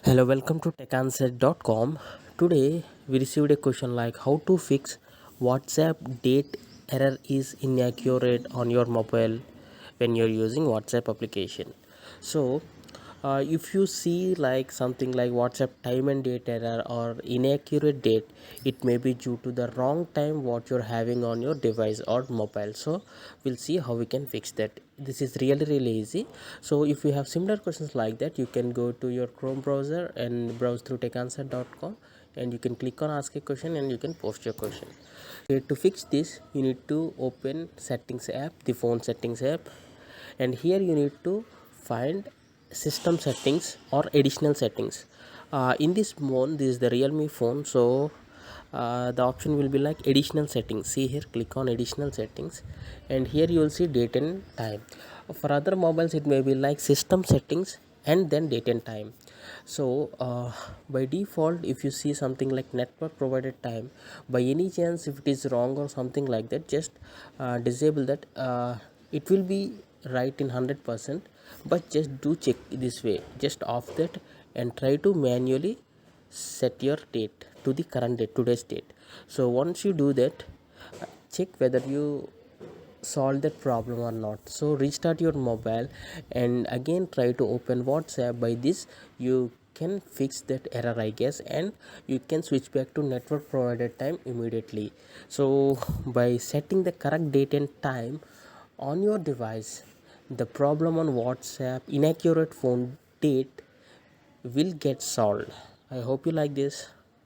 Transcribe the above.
Hello, welcome to techanswer.com. Today we received a question like how to fix WhatsApp date error is inaccurate on your mobile when you're using WhatsApp application. So, if you see like something like WhatsApp time and date error or inaccurate date, it may be due to the wrong time what you're having on your device or mobile. So we'll see how we can fix that. This is really easy. So if you have similar questions like that, you can go to your Chrome browser and browse through techanswer.com, and you can click on ask a question and you can post your question. Okay, to fix this you need to open settings app, the phone settings app, and here you need to find system settings or additional settings. In this phone, this is the Realme phone, so the option will be like additional settings. See here, click on additional settings, and here you will see date and time. For other mobiles it may be like system settings and then date and time. So by default, if you see something like network provided time, by any chance if it is wrong or something like that, just disable that. It will be right in 100%, but just do check this way, just off that and try to manually set your date to the current date, today's date. So once you do that, check whether you solve that problem or not. So restart your mobile and again try to open WhatsApp. By this you can fix that error, I guess, and you can switch back to network provided time immediately. So by setting the correct date and time on your device, the problem on WhatsApp inaccurate phone date will get solved. I hope you like this.